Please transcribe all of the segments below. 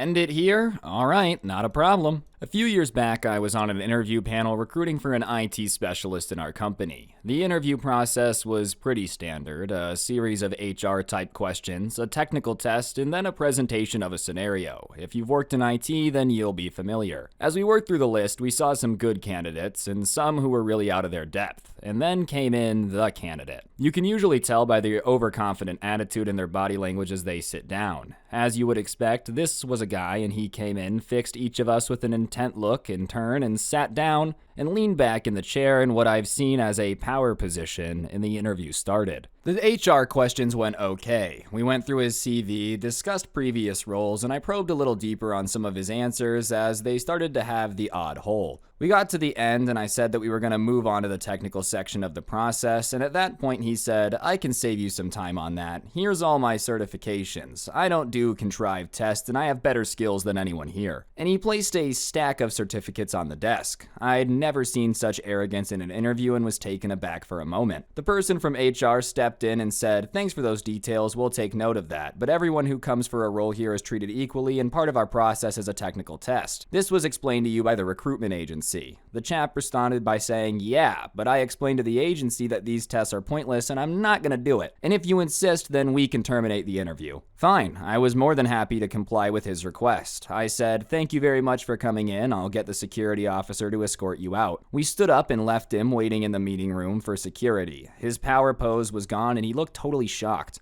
End it here? Alright, not a problem. A few years back, I was on an interview panel recruiting for an IT specialist in our company. The interview process was pretty standard, a series of HR-type questions, a technical test, and then a presentation of a scenario. If you've worked in IT, then you'll be familiar. As we worked through the list, we saw some good candidates, and some who were really out of their depth. And then came in the candidate. You can usually tell by their overconfident attitude and their body language as they sit down. As you would expect, this was a guy, and he came in, fixed each of us with an intent look in turn, and sat down and leaned back in the chair in what I've seen as a power position, and the interview started. The HR questions went okay. We went through his CV, discussed previous roles, and I probed a little deeper on some of his answers as they started to have the odd hole. We got to the end and I said that we were going to move on to the technical section of the process, and at that point he said, "I can save you some time on that. Here's all my certifications. I don't do contrived tests and I have better skills than anyone here." And he placed a stack of certificates on the desk. I'd never seen such arrogance in an interview and was taken aback for a moment. The person from HR stepped in and said, "Thanks for those details, we'll take note of that, but everyone who comes for a role here is treated equally and part of our process is a technical test. This was explained to you by the recruitment agency." The chap responded by saying, "Yeah, but I explained to the agency that these tests are pointless and I'm not gonna do it. And if you insist, then we can terminate the interview." Fine, I was more than happy to comply with his request. I said, "Thank you very much for coming in. I'll get the security officer to escort you out." We stood up and left him waiting in the meeting room for security. His power pose was gone and he looked totally shocked.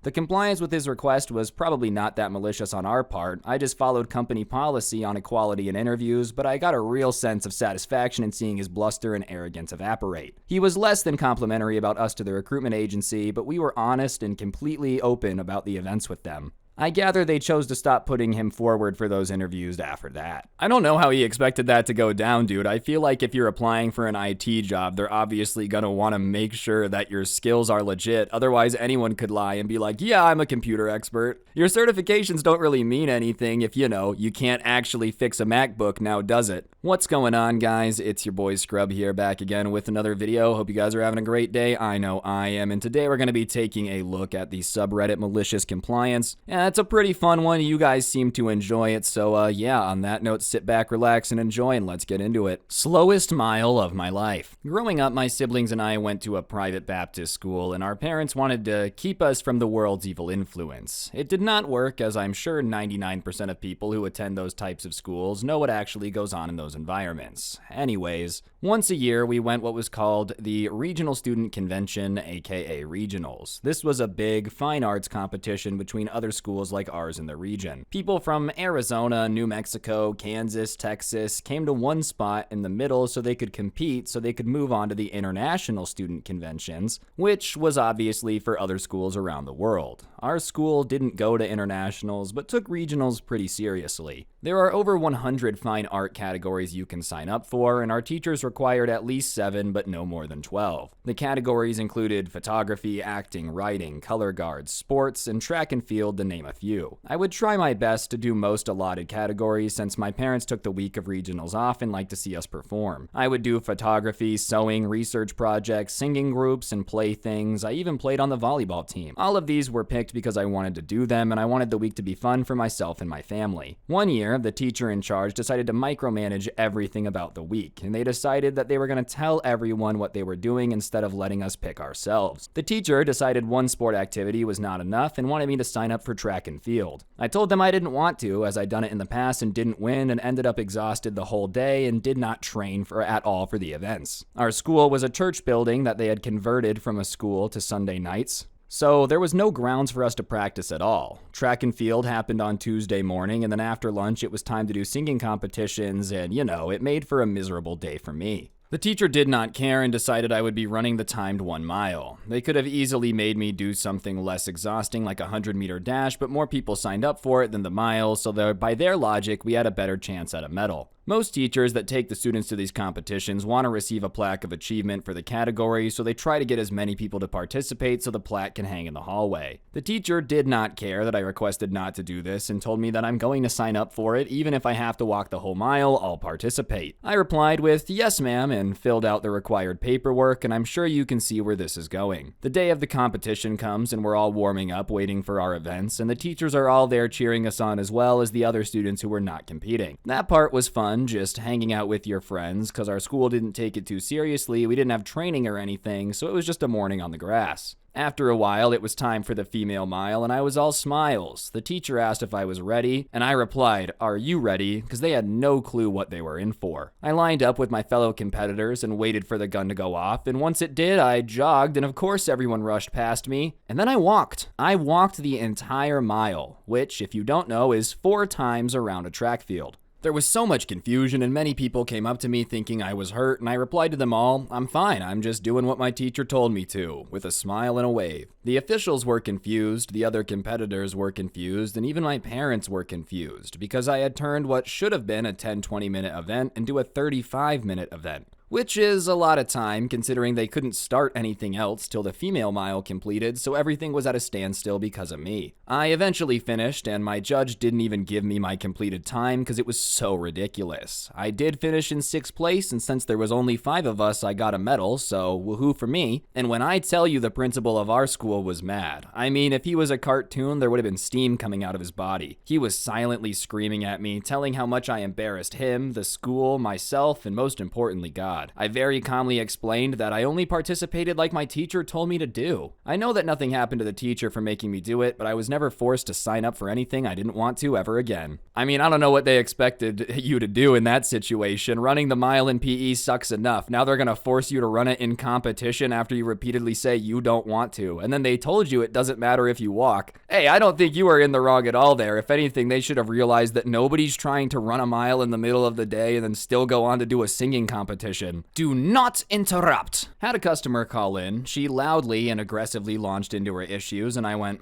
The compliance with his request was probably not that malicious on our part. I just followed company policy on equality in interviews, but I got a real sense of satisfaction in seeing his bluster and arrogance evaporate. He was less than complimentary about us to the recruitment agency, but we were honest and completely open about the events with them. I gather they chose to stop putting him forward for those interviews after that. I don't know how he expected that to go down, dude. I feel like if you're applying for an IT job, they're obviously gonna want to make sure that your skills are legit. Otherwise, anyone could lie and be like, "Yeah, I'm a computer expert." Your certifications don't really mean anything if, you can't actually fix a MacBook, now does it? What's going on, guys? It's your boy Scrub here, back again with another video. Hope you guys are having a great day. I know I am. And today we're going to be taking a look at the subreddit Malicious Compliance. It's a pretty fun one. You guys seem to enjoy it. So yeah, on that note, sit back, relax, and enjoy, and let's get into it. Slowest mile of my life. Growing up, my siblings and I went to a private Baptist school, and our parents wanted to keep us from the world's evil influence. It did not work, as I'm sure 99% of people who attend those types of schools know what actually goes on in those environments. Anyways, once a year, we went what was called the Regional Student Convention, aka Regionals. This was a big fine arts competition between other schools like ours in the region. People from Arizona, New Mexico, Kansas, Texas came to one spot in the middle so they could compete, so they could move on to the international student conventions, which was obviously for other schools around the world. Our school didn't go to internationals, but took regionals pretty seriously. There are over 100 fine art categories you can sign up for, and our teachers required at least 7, but no more than 12. The categories included photography, acting, writing, color guards, sports, and track and field, to name a few. I would try my best to do most allotted categories since my parents took the week of regionals off and liked to see us perform. I would do photography, sewing, research projects, singing groups, and play things. I even played on the volleyball team. All of these were picked because I wanted to do them, and I wanted the week to be fun for myself and my family. One year, the teacher in charge decided to micromanage everything about the week, and they decided that they were going to tell everyone what they were doing instead of letting us pick ourselves. The teacher decided one sport activity was not enough and wanted me to sign up for track and field. I told them I didn't want to, as I'd done it in the past and didn't win, and ended up exhausted the whole day and did not train at all for the events. Our school was a church building that they had converted from a school to Sunday nights, so there was no grounds for us to practice at all. Track and field happened on Tuesday morning, and then after lunch it was time to do singing competitions, and it made for a miserable day for me. The teacher did not care and decided I would be running the timed 1 mile. They could have easily made me do something less exhausting like a 100-meter dash, but more people signed up for it than the mile, so by their logic, we had a better chance at a medal. Most teachers that take the students to these competitions want to receive a plaque of achievement for the category, so they try to get as many people to participate so the plaque can hang in the hallway. The teacher did not care that I requested not to do this and told me that I'm going to sign up for it. Even if I have to walk the whole mile, I'll participate. I replied with, "Yes, ma'am," and filled out the required paperwork, and I'm sure you can see where this is going. The day of the competition comes and we're all warming up waiting for our events, and the teachers are all there cheering us on as well as the other students who were not competing. That part was fun, just hanging out with your friends, because our school didn't take it too seriously, we didn't have training or anything, so it was just a morning on the grass. After a while, it was time for the female mile, and I was all smiles. The teacher asked if I was ready, and I replied, "Are you ready?" because they had no clue what they were in for. I lined up with my fellow competitors and waited for the gun to go off, and once it did, I jogged, and of course everyone rushed past me. And then I walked. I walked the entire mile, which, if you don't know, is 4 times around a track field. There was so much confusion, and many people came up to me thinking I was hurt, and I replied to them all, "I'm fine, I'm just doing what my teacher told me to," with a smile and a wave. The officials were confused, the other competitors were confused, and even my parents were confused, because I had turned what should have been a 10-20 minute event into a 35-minute event. Which is a lot of time, considering they couldn't start anything else till the female mile completed, so everything was at a standstill because of me. I eventually finished, and my judge didn't even give me my completed time because it was so ridiculous. I did finish in 6th place, and since there was only 5 of us, I got a medal, so woohoo for me. And when I tell you the principal of our school was mad, I mean, if he was a cartoon, there would have been steam coming out of his body. He was silently screaming at me, telling how much I embarrassed him, the school, myself, and most importantly, God. I very calmly explained that I only participated like my teacher told me to do. I know that nothing happened to the teacher for making me do it, but I was never forced to sign up for anything I didn't want to ever again. I mean, I don't know what they expected you to do in that situation. Running the mile in PE sucks enough. Now they're gonna force you to run it in competition after you repeatedly say you don't want to. And then they told you it doesn't matter if you walk. Hey, I don't think you are in the wrong at all there. If anything, they should have realized that nobody's trying to run a mile in the middle of the day and then still go on to do a singing competition. Do not interrupt. Had a customer call in. She loudly and aggressively launched into her issues, and I went,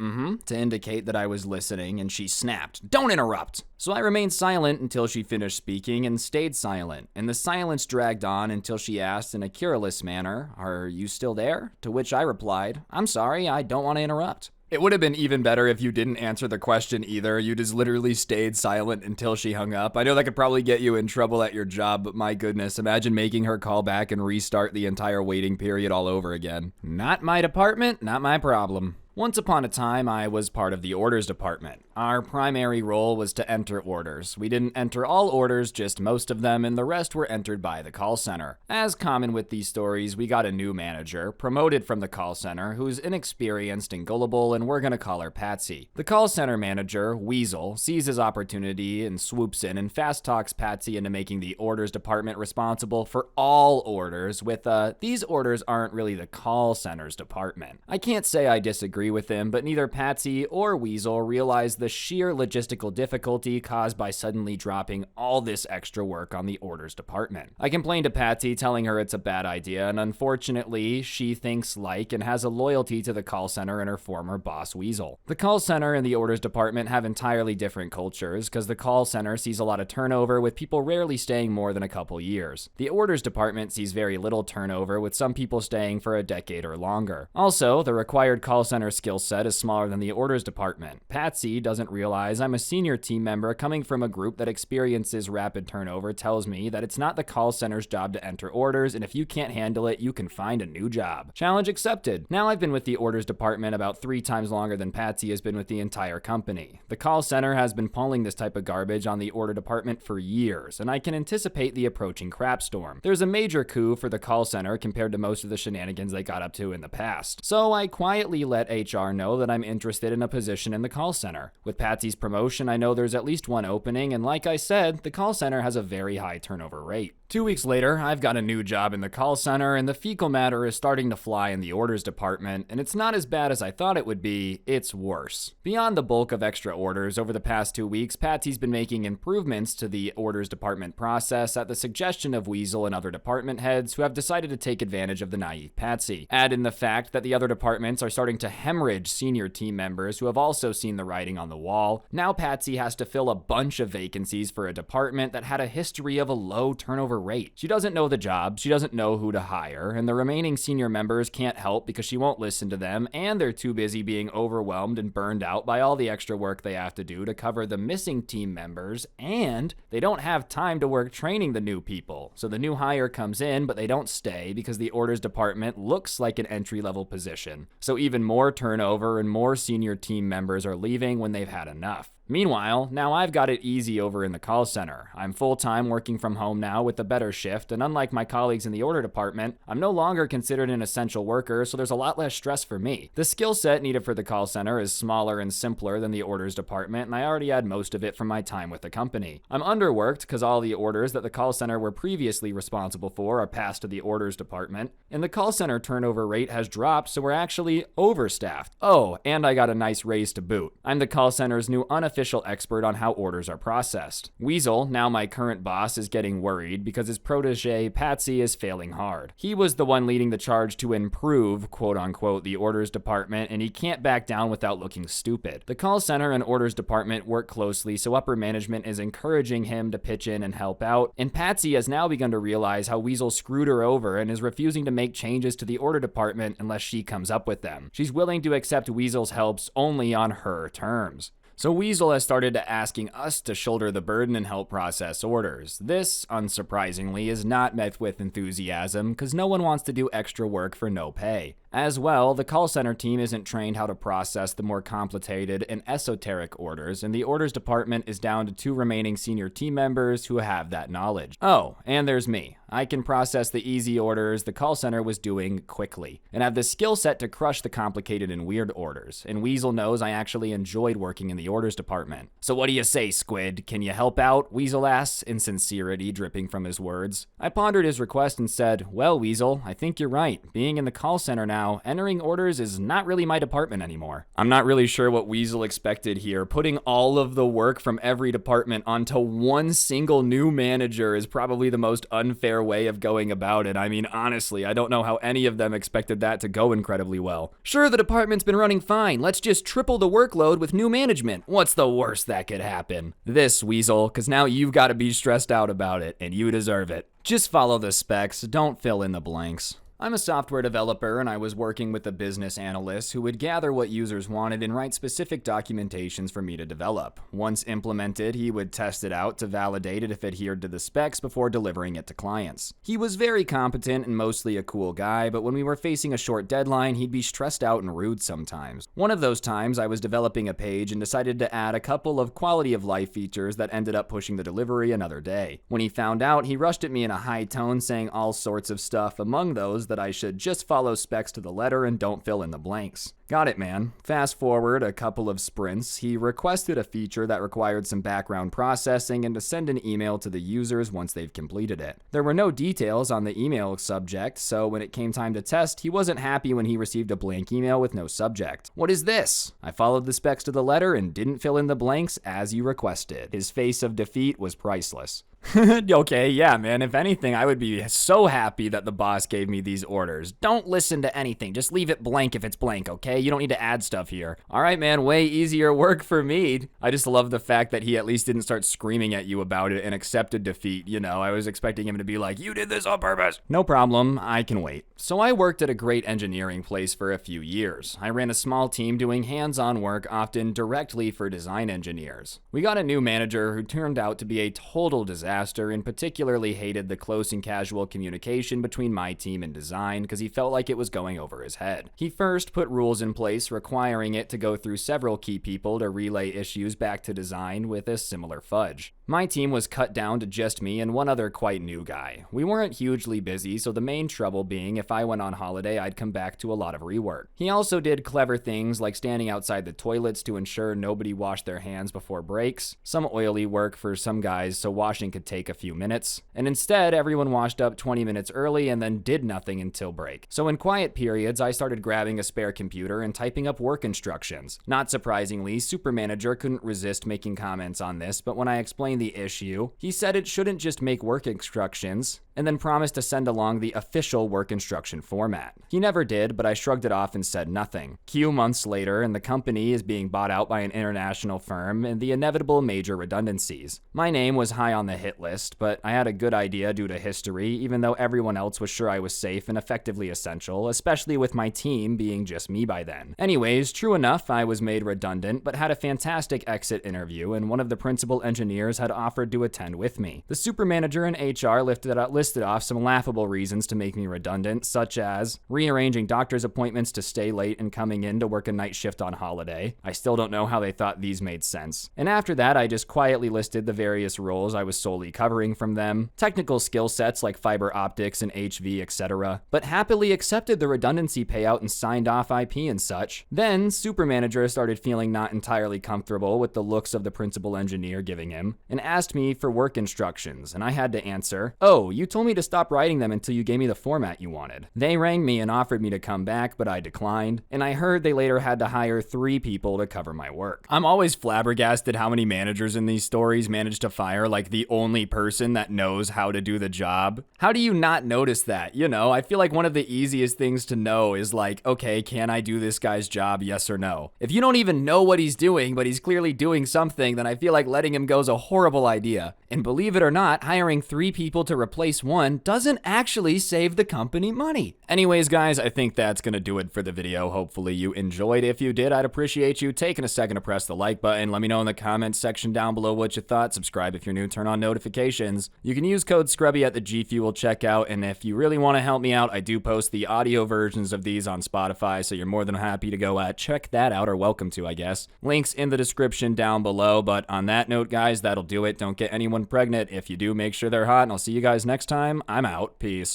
to indicate that I was listening, and she snapped, "Don't interrupt." So I remained silent until she finished speaking and stayed silent, and the silence dragged on until she asked in a querulous manner, "Are you still there?" To which I replied, "I'm sorry, I don't want to interrupt." It would have been even better if you didn't answer the question either. You just literally stayed silent until she hung up. I know that could probably get you in trouble at your job, but my goodness, imagine making her call back and restart the entire waiting period all over again. Not my department, not my problem. Once upon a time, I was part of the orders department. Our primary role was to enter orders. We didn't enter all orders, just most of them, and the rest were entered by the call center. As common with these stories, we got a new manager, promoted from the call center, who's inexperienced and gullible, and we're gonna call her Patsy. The call center manager, Weasel, sees his opportunity and swoops in and fast talks Patsy into making the orders department responsible for all orders with, these orders aren't really the call center's department. I can't say I disagree with him, but neither Patsy or Weasel realized the sheer logistical difficulty caused by suddenly dropping all this extra work on the orders department. I complained to Patsy, telling her it's a bad idea, and unfortunately, she thinks like and has a loyalty to the call center and her former boss, Weasel. The call center and the orders department have entirely different cultures, because the call center sees a lot of turnover, with people rarely staying more than a couple years. The orders department sees very little turnover, with some people staying for a decade or longer. Also, the required call center skill set is smaller than the orders department. Patsy doesn't realize I'm a senior team member coming from a group that experiences rapid turnover, tells me that it's not the call center's job to enter orders, and if you can't handle it, you can find a new job. Challenge accepted. Now I've been with the orders department about 3 times longer than Patsy has been with the entire company. The call center has been pulling this type of garbage on the order department for years, and I can anticipate the approaching crap storm. There's a major coup for the call center compared to most of the shenanigans they got up to in the past. So I quietly let HR know that I'm interested in a position in the call center. With Patsy's promotion, I know there's at least one opening, and like I said, the call center has a very high turnover rate. 2 weeks later, I've got a new job in the call center, and the fecal matter is starting to fly in the orders department, and it's not as bad as I thought it would be, it's worse. Beyond the bulk of extra orders, over the past 2 weeks, Patsy's been making improvements to the orders department process at the suggestion of Weasel and other department heads who have decided to take advantage of the naive Patsy. Add in the fact that the other departments are starting to hemorrhage senior team members who have also seen the writing on the wall. Now Patsy has to fill a bunch of vacancies for a department that had a history of a low turnover rate. She doesn't know the job, she doesn't know who to hire, and the remaining senior members can't help because she won't listen to them, and they're too busy being overwhelmed and burned out by all the extra work they have to do to cover the missing team members, and they don't have time to work training the new people. So the new hire comes in, but they don't stay because the orders department looks like an entry-level position. So even more turnover and more senior team members are leaving when they've had enough. Meanwhile, now I've got it easy over in the call center. I'm full-time working from home now with a better shift, and unlike my colleagues in the order department, I'm no longer considered an essential worker, so there's a lot less stress for me. The skill set needed for the call center is smaller and simpler than the orders department, and I already had most of it from my time with the company. I'm underworked because all the orders that the call center were previously responsible for are passed to the orders department, and the call center turnover rate has dropped, so we're actually overstaffed. Oh, and I got a nice raise to boot. I'm the call center's new unofficial expert on how orders are processed. Weasel, now my current boss, is getting worried because his protege, Patsy, is failing hard. He was the one leading the charge to improve, quote-unquote, the orders department, and he can't back down without looking stupid. The call center and orders department work closely, so upper management is encouraging him to pitch in and help out, and Patsy has now begun to realize how Weasel screwed her over and is refusing to make changes to the order department unless she comes up with them. She's willing to accept Weasel's helps only on her terms. So Weasel has started to asking us to shoulder the burden and help process orders. This, unsurprisingly, is not met with enthusiasm because no one wants to do extra work for no pay. As well, the call center team isn't trained how to process the more complicated and esoteric orders, and the orders department is down to 2 remaining senior team members who have that knowledge. Oh, and there's me. I can process the easy orders the call center was doing quickly, and have the skill set to crush the complicated and weird orders, and Weasel knows I actually enjoyed working in the orders department. So what do you say, Squid? Can you help out? Weasel asks, in sincerity dripping from his words. I pondered his request and said, well, Weasel, I think you're right. Being in the call center now, entering orders is not really my department anymore. I'm not really sure what Weasel expected here. Putting all of the work from every department onto one single new manager is probably the most unfair way of going about it. I mean, honestly, I don't know how any of them expected that to go incredibly well. Sure, the department's been running fine. Let's just triple the workload with new management. What's the worst that could happen? This, Weasel, because now you've got to be stressed out about it, and you deserve it. Just follow the specs, don't fill in the blanks. I'm a software developer, and I was working with a business analyst who would gather what users wanted and write specific documentations for me to develop. Once implemented, he would test it out to validate it if it adhered to the specs before delivering it to clients. He was very competent and mostly a cool guy, but when we were facing a short deadline, he'd be stressed out and rude sometimes. One of those times, I was developing a page and decided to add a couple of quality of life features that ended up pushing the delivery another day. When he found out, he rushed at me in a high tone saying all sorts of stuff, among those that I should just follow specs to the letter and don't fill in the blanks. Got it, man. Fast forward a couple of sprints, he requested a feature that required some background processing and to send an email to the users once they've completed it. There were no details on the email subject, so when it came time to test, he wasn't happy when he received a blank email with no subject. What is this? I followed the specs to the letter and didn't fill in the blanks as you requested. His face of defeat was priceless. Okay, yeah, man, if anything, I would be so happy that the boss gave me these orders. Don't listen to anything, just leave it blank if it's blank, okay? You don't need to add stuff here. All right, man, way easier work for me. I just love the fact that he at least didn't start screaming at you about it and accepted defeat, you know? I was expecting him to be like, you did this on purpose. No problem, I can wait. So I worked at a great engineering place for a few years. I ran a small team doing hands-on work, often directly for design engineers. We got a new manager who turned out to be a total disaster and particularly hated the close and casual communication between my team and design because he felt like it was going over his head. He first put rules in place requiring it to go through several key people to relay issues back to design with a similar fudge. My team was cut down to just me and one other quite new guy. We weren't hugely busy, so the main trouble being if I went on holiday, I'd come back to a lot of rework. He also did clever things like standing outside the toilets to ensure nobody washed their hands before breaks, some oily work for some guys so washing could take a few minutes, and instead everyone washed up 20 minutes early and then did nothing until break. So in quiet periods, I started grabbing a spare computer computer and typing up work instructions. Not surprisingly, Super Manager couldn't resist making comments on this, but when I explained the issue, he said it shouldn't just make work instructions, and then promised to send along the official work instruction format. He never did, but I shrugged it off and said nothing. Few months later, and the company is being bought out by an international firm, and the inevitable major redundancies. My name was high on the hit list, but I had a good idea due to history, even though everyone else was sure I was safe and effectively essential, especially with my team being just me by then. Anyways, true enough, I was made redundant, but had a fantastic exit interview, and one of the principal engineers had offered to attend with me. The super manager and HR listed off some laughable reasons to make me redundant, such as rearranging doctor's appointments to stay late and coming in to work a night shift on holiday. I still don't know how they thought these made sense. And after that, I just quietly listed the various roles I was solely covering from them, technical skill sets like fiber optics and HV, etc., but happily accepted the redundancy payout and signed off IP and such. Then, Super Manager started feeling not entirely comfortable with the looks of the principal engineer giving him, and asked me for work instructions, and I had to answer, "Oh, you told me to stop writing them until you gave me the format you wanted." They rang me and offered me to come back, but I declined, and I heard they later had to hire 3 people to cover my work. I'm always flabbergasted how many managers in these stories manage to fire like the only person that knows how to do the job. How do you not notice that? You know, I feel like one of the easiest things to know is like, okay, can I do this guy's job, yes or no? If you don't even know what he's doing, but he's clearly doing something, then I feel like letting him go is a horrible idea. And believe it or not, hiring 3 people to replace one doesn't actually save the company money. Anyways, guys, I think that's gonna do it for the video. Hopefully you enjoyed. If you did, I'd appreciate you taking a second to press the like button. Let me know in the comments section down below what you thought. Subscribe if you're new, turn on notifications. You can use code Scrubby at the G Fuel checkout, and if you really want to help me out, I do post the audio versions of these on Spotify, so you're more than happy to go check that out, or welcome to, I guess. Links in the description down below, but on that note, guys, that'll do it. Don't get anyone pregnant. If you do, make sure they're hot, and I'll see you guys next time. I'm out. Peace.